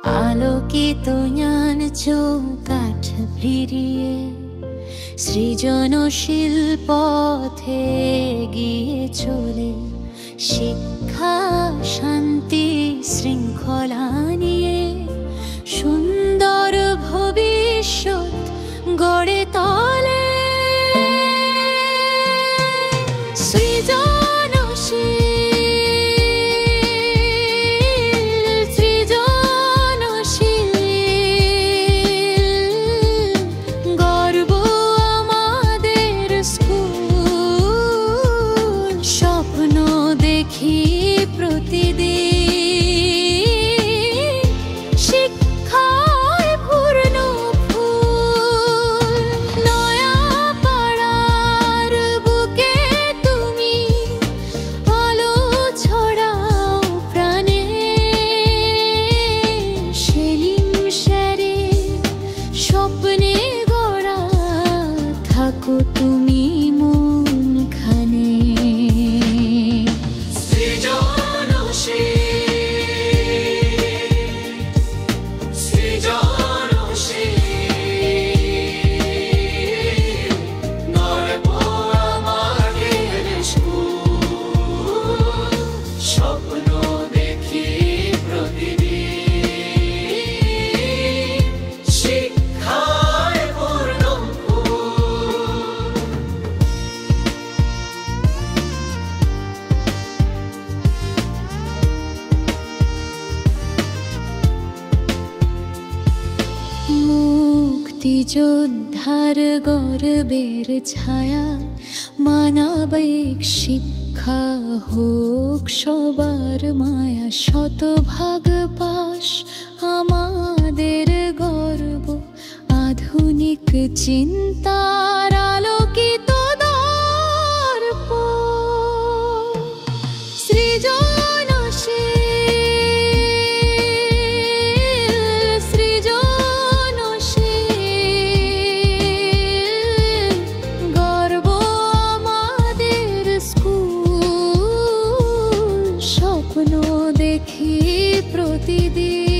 আলোকিত জ্ঞান চৌকাঠ ভিড়িয়ে সৃজনশীল পথে গিয়ে চলে, শিক্ষা শান্তি শৃঙ্খলা নিয়ে সুন্দর ভবিষ্যৎ গড়ে তোলে। তুমি মন খানে যোদ্ধার গর্বের ছায়া, মানবিক শিক্ষা হোক সবার মায়া, শতভাগ পাস আমাদের গর্ব, আধুনিক চিন্তার আলোকিত দর্প। দেখি প্রতিদিন